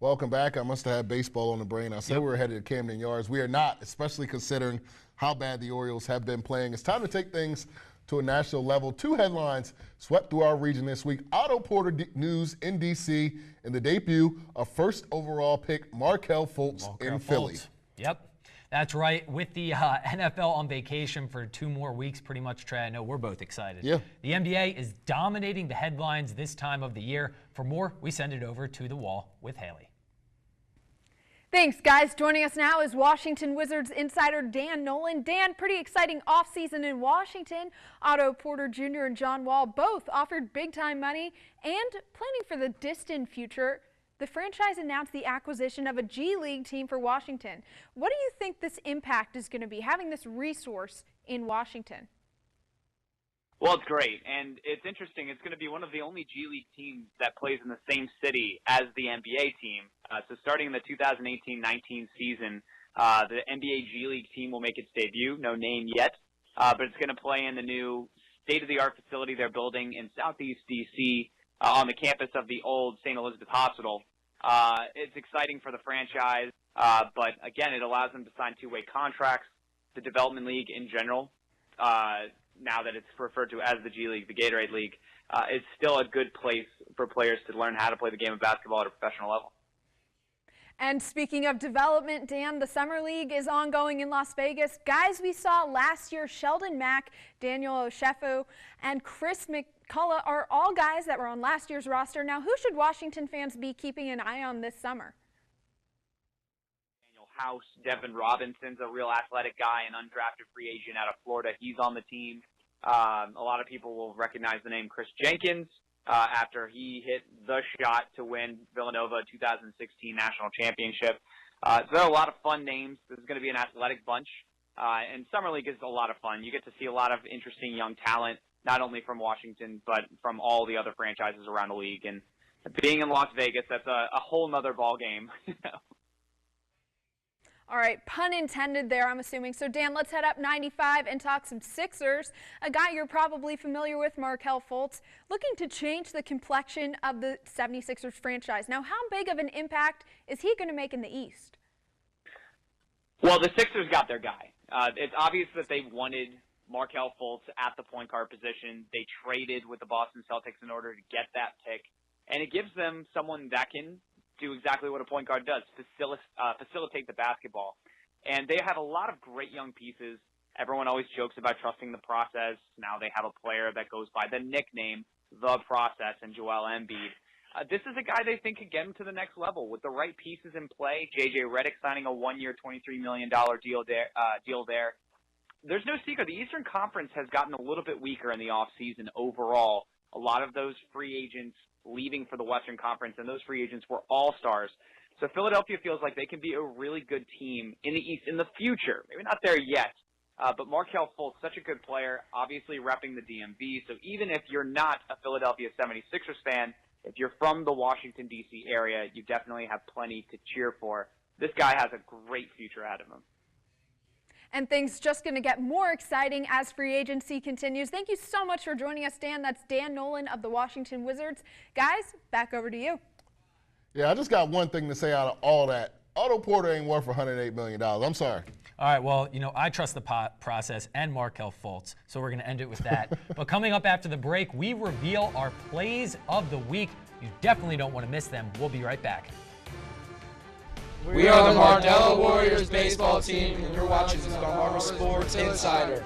Welcome back. I must have had baseball on the brain. I said we were headed to Camden Yards. We are not, especially considering how bad the Orioles have been playing. It's time to take things to a national level. Two headlines swept through our region this week. Otto Porter news in D.C. and the debut of first overall pick Markelle Fultz in Philly. Yep. That's right. With the NFL on vacation for 2 more weeks, pretty much, Trey, I know we're both excited. Yeah. The NBA is dominating the headlines this time of the year. For more, we send it over to the wall with Haley. Thanks, guys. Joining us now is Washington Wizards insider Dan Nolan. Dan, pretty exciting offseason in Washington. Otto Porter Jr. and John Wall both offered big-time money and planning for the distant future. The franchise announced the acquisition of a G League team for Washington. What do you think this impact is going to be, having this resource in Washington? Well, it's great, and it's interesting. It's going to be one of the only G League teams that plays in the same city as the NBA team. So starting in the 2018-19 season, the NBA G League team will make its debut. No name yet, but it's going to play in the new state-of-the-art facility they're building in Southeast D.C. On the campus of the old St. Elizabeth Hospital. It's exciting for the franchise, but again, it allows them to sign 2-way contracts. The Development League in general, now that it's referred to as the G League, the Gatorade League, it's still a good place for players to learn how to play the game of basketball at a professional level. And speaking of development, Dan, the Summer League is ongoing in Las Vegas. Guys we saw last year, Sheldon Mack, Daniel Oshefo, and Chris McCullough are all guys that were on last year's roster. Now, who should Washington fans be keeping an eye on this summer? Daniel House, Devin Robinson's a real athletic guy, an undrafted free agent out of Florida. He's on the team. A lot of people will recognize the name Chris Jenkins after he hit the shot to win Villanova 2016 national championship. So there are a lot of fun names. This is going to be an athletic bunch. And Summer League is a lot of fun. You get to see a lot of interesting young talent, not only from Washington, but from all the other franchises around the league. And being in Las Vegas, that's a whole nother ball game. All right, pun intended there, I'm assuming. So, Dan, let's head up 95 and talk some Sixers. A guy you're probably familiar with, Markelle Fultz, looking to change the complexion of the 76ers franchise. Now, how big of an impact is he going to make in the East? Well, the Sixers got their guy. It's obvious that they wanted Markelle Fultz at the point guard position. They traded with the Boston Celtics in order to get that pick. And it gives them someone that can do exactly what a point guard does, facilitate the basketball. And they have a lot of great young pieces. Everyone always jokes about trusting the process. Now they have a player that goes by the nickname, The Process, and Joel Embiid. This is a guy they think could get him to the next level. With the right pieces in play, J.J. Redick signing a 1-year, $23 million deal there. There's no secret. The Eastern Conference has gotten a little bit weaker in the offseason overall. A lot of those free agents leaving for the Western Conference, and those free agents were all-stars. So Philadelphia feels like they can be a really good team in the East in the future. Maybe not there yet, but Markelle Fultz, such a good player, obviously repping the DMV. So even if you're not a Philadelphia 76ers fan, if you're from the Washington, D.C. area, you definitely have plenty to cheer for. This guy has a great future ahead of him. And things just going to get more exciting as free agency continues. Thank you so much for joining us, Dan. That's Dan Nolan of the Washington Wizards. Guys, back over to you. Yeah, I just got one thing to say out of all that. Otto Porter ain't worth $108 million. I'm sorry. All right, well, you know, I trust the process and Markelle Fultz, so we're going to end it with that. But coming up after the break, we reveal our plays of the week. You definitely don't want to miss them. We'll be right back. We are the Mardella Warriors baseball team, and you're watching the Marvel Sports Insider.